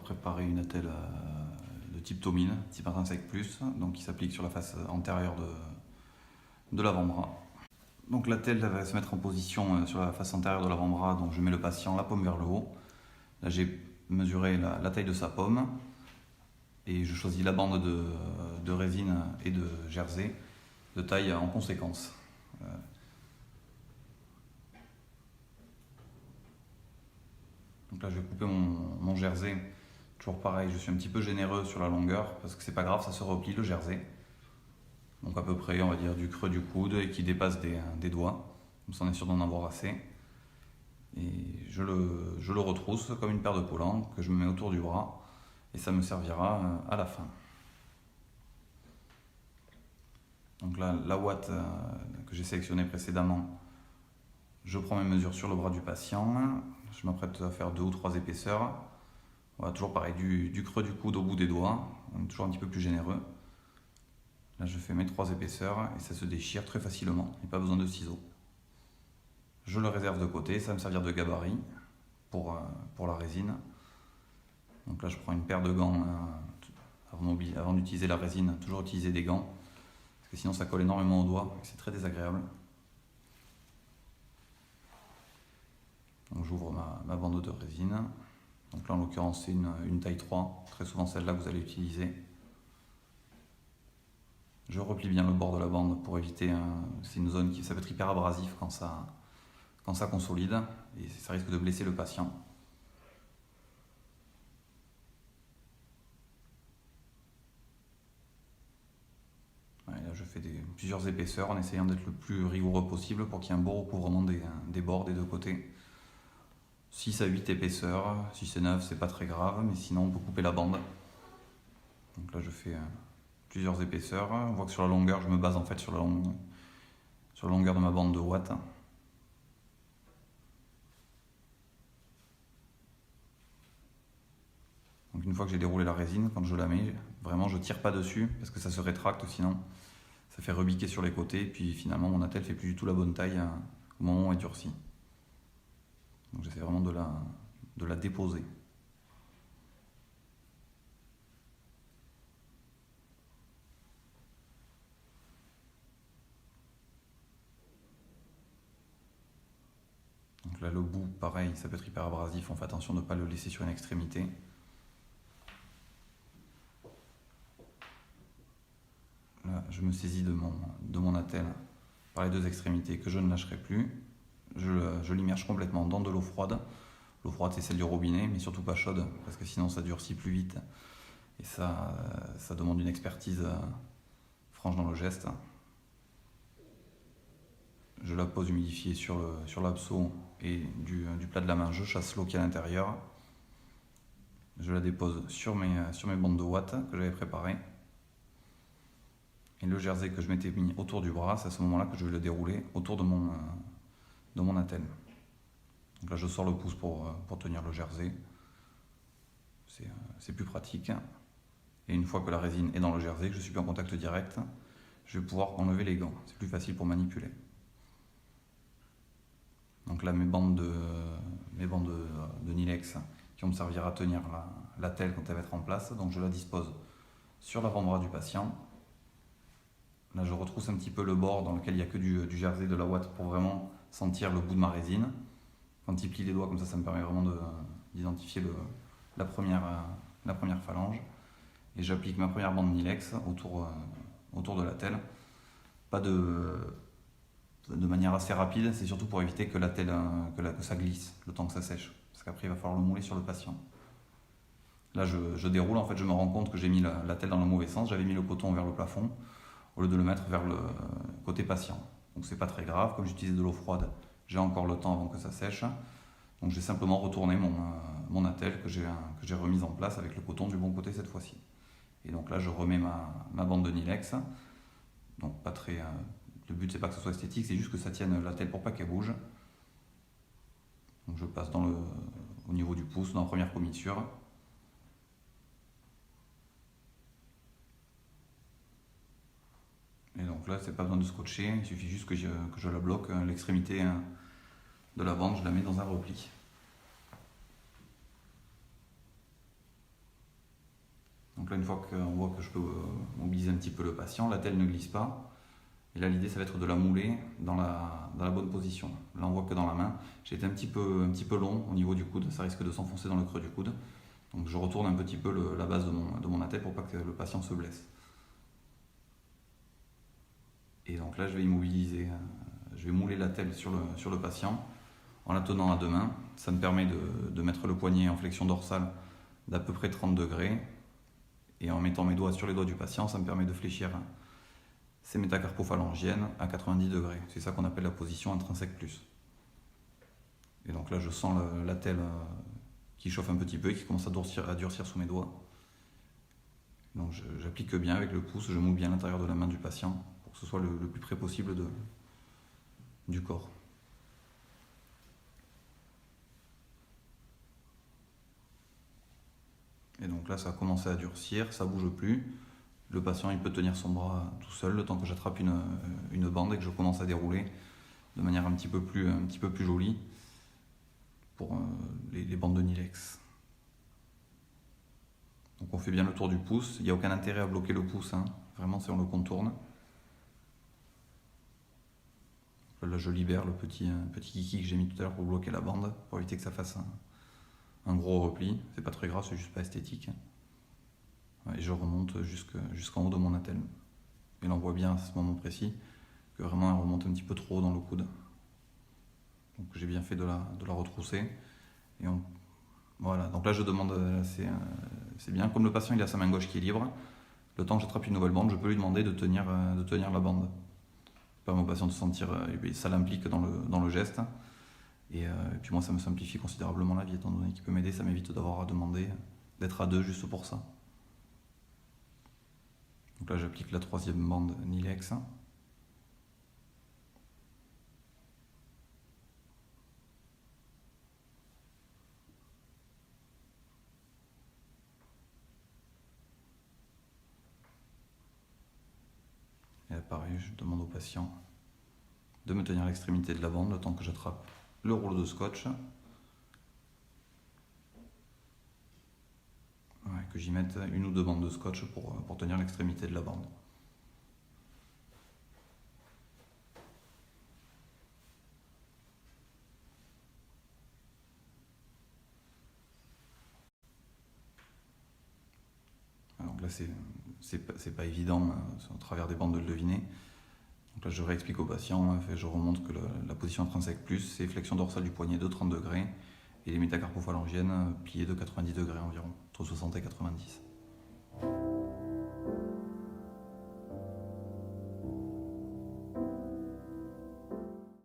préparer une attelle de type Tomine, type 25+, donc qui s'applique sur la face antérieure de l'avant-bras. Donc l'attelle va se mettre en position sur la face antérieure de l'avant-bras, donc je mets le patient la paume vers le haut. Là j'ai mesuré la taille de sa paume et je choisis la bande de résine et de jersey de taille en conséquence. Donc là je vais couper mon jersey, toujours pareil, je suis un petit peu généreux sur la longueur parce que c'est pas grave, ça se replie le jersey. Donc à peu près on va dire du creux du coude et qui dépasse des doigts, comme ça on est sûr d'en avoir assez. Et je le retrousse comme une paire de collants que je me mets autour du bras et ça me servira à la fin. Donc là, la ouate que j'ai sélectionnée précédemment, je prends mes mesures sur le bras du patient, je m'apprête à faire 2 ou 3 épaisseurs. Voilà, toujours pareil, du creux du coude au bout des doigts, on est toujours un petit peu plus généreux. Là je fais mes 3 épaisseurs et ça se déchire très facilement, il n'y a pas besoin de ciseaux. Je le réserve de côté, ça va me servir de gabarit pour la résine. Donc là je prends une paire de gants, avant d'utiliser la résine, toujours utiliser des gants, parce que sinon ça colle énormément aux doigts et c'est très désagréable. Donc j'ouvre ma bande de résine. Donc là en l'occurrence c'est une taille 3, très souvent celle-là que vous allez utiliser. Je replie bien le bord de la bande pour éviter, c'est une zone ça peut être hyper abrasif quand ça consolide et ça risque de blesser le patient. Ouais, là je fais plusieurs épaisseurs en essayant d'être le plus rigoureux possible pour qu'il y ait un beau recouvrement des bords des deux côtés. 6 à 8 épaisseurs, si c'est 9 c'est pas très grave, mais sinon on peut couper la bande. Donc là je fais plusieurs épaisseurs, on voit que sur la longueur je me base en fait sur la longueur de ma bande de ouate. Donc une fois que j'ai déroulé la résine, quand je la mets, vraiment je tire pas dessus parce que ça se rétracte sinon ça fait rebiquer sur les côtés et puis finalement mon attelle fait plus du tout la bonne taille au moment où elle durcit. Donc j'essaie vraiment de la déposer. Donc là le bout pareil, ça peut être hyper abrasif, on fait attention de ne pas le laisser sur une extrémité. Là, je me saisis de mon attelle par les deux extrémités que je ne lâcherai plus. Je l'immerge complètement dans de l'eau froide. L'eau froide c'est celle du robinet, mais surtout pas chaude, parce que sinon ça durcit plus vite. Et ça demande une expertise franche dans le geste. Je la pose humidifiée sur l'abceau et du plat de la main, je chasse l'eau qui est à l'intérieur. Je la dépose sur mes bandes de ouate que j'avais préparées. Et le jersey que je m'étais mis autour du bras, c'est à ce moment-là que je vais le dérouler autour de mon attelle. Donc là je sors le pouce pour tenir le jersey, c'est plus pratique. Et une fois que la résine est dans le jersey, que je suis plus en contact direct, je vais pouvoir enlever les gants, c'est plus facile pour manipuler. Donc là mes bandes de Nilex qui vont me servir à tenir l'attelle quand elle va être en place, donc je la dispose sur l'avant-bras du patient. Là je retrousse un petit peu le bord dans lequel il n'y a que du jersey de la ouate pour vraiment sentir le bout de ma résine. Quand il plie les doigts comme ça me permet vraiment d'identifier la première phalange. Et j'applique ma première bande Nilex autour de l'attelle. Pas de manière assez rapide, c'est surtout pour éviter que ça glisse le temps que ça sèche. Parce qu'après il va falloir le mouler sur le patient. Là je déroule, en fait je me rends compte que j'ai mis l'attelle dans le mauvais sens, j'avais mis le coton vers le plafond au lieu de le mettre vers le côté patient. Donc c'est pas très grave, comme j'utilise de l'eau froide, j'ai encore le temps avant que ça sèche. Donc j'ai simplement retourné mon attelle que j'ai remise en place avec le coton du bon côté cette fois-ci. Et donc là je remets ma bande de Nilex. Donc pas très, le but c'est pas que ce soit esthétique, c'est juste que ça tienne l'attelle pour pas qu'elle bouge. Donc je passe au niveau du pouce dans la première commissure. Et donc là c'est pas besoin de scotcher, il suffit juste que je la bloque, l'extrémité de la bande, je la mets dans un repli. Donc là, une fois qu'on voit que je peux mobiliser un petit peu le patient, l'attelle ne glisse pas. Et là, l'idée, ça va être de la mouler dans la bonne position. Là, on voit que dans la main, j'ai été un petit peu long au niveau du coude. Ça risque de s'enfoncer dans le creux du coude. Donc je retourne un petit peu la base de mon attelle pour pas que le patient se blesse. Et donc là, je vais immobiliser, je vais mouler l'attelle sur le patient en la tenant à deux mains. Ça me permet de mettre le poignet en flexion dorsale d'à peu près 30 degrés. Et en mettant mes doigts sur les doigts du patient, ça me permet de fléchir ces métacarpophalangiennes à 90 degrés. C'est ça qu'on appelle la position intrinsèque plus. Et donc là, je sens l'attelle qui chauffe un petit peu et qui commence à durcir sous mes doigts. Donc j'applique bien avec le pouce, je moule bien l'intérieur de la main du patient pour que ce soit le plus près possible du corps. Et donc là, ça a commencé à durcir, ça bouge plus. Le patient, il peut tenir son bras tout seul le temps que j'attrape une bande et que je commence à dérouler de manière un petit peu plus jolie pour les bandes de Nilex. Donc on fait bien le tour du pouce, il n'y a aucun intérêt à bloquer le pouce, hein. Vraiment si on le contourne. Là je libère le petit kiki que j'ai mis tout à l'heure pour bloquer la bande, pour éviter que ça fasse un gros repli. C'est pas très grave, c'est juste pas esthétique. Et je remonte jusqu'en haut de mon attelle. Et là on voit bien à ce moment précis que vraiment elle remonte un petit peu trop haut dans le coude. Donc j'ai bien fait de la retrousser. Et voilà, donc là je demande, c'est bien, comme le patient il a sa main gauche qui est libre, le temps que j'attrape une nouvelle bande, je peux lui demander de tenir la bande. Ça permet au patient de se sentir, ça l'implique dans le geste. Et puis moi ça me simplifie considérablement la vie, étant donné qu'il peut m'aider, ça m'évite d'avoir à demander d'être à deux juste pour ça. Donc là j'applique la troisième bande Nilex. Et là, pareil, je demande au patient de me tenir l'extrémité de la bande le temps que j'attrape le rouleau de scotch. Ouais, que j'y mette une ou deux bandes de scotch pour tenir l'extrémité de la bande. Donc là, c'est pas évident au travers des bandes de le deviner. Donc là, je réexplique au patient, je remonte que la position intrinsèque plus, c'est flexion dorsale du poignet de 30 degrés et les métacarpophalangiennes pliées de 90 degrés environ, entre 60 et 90.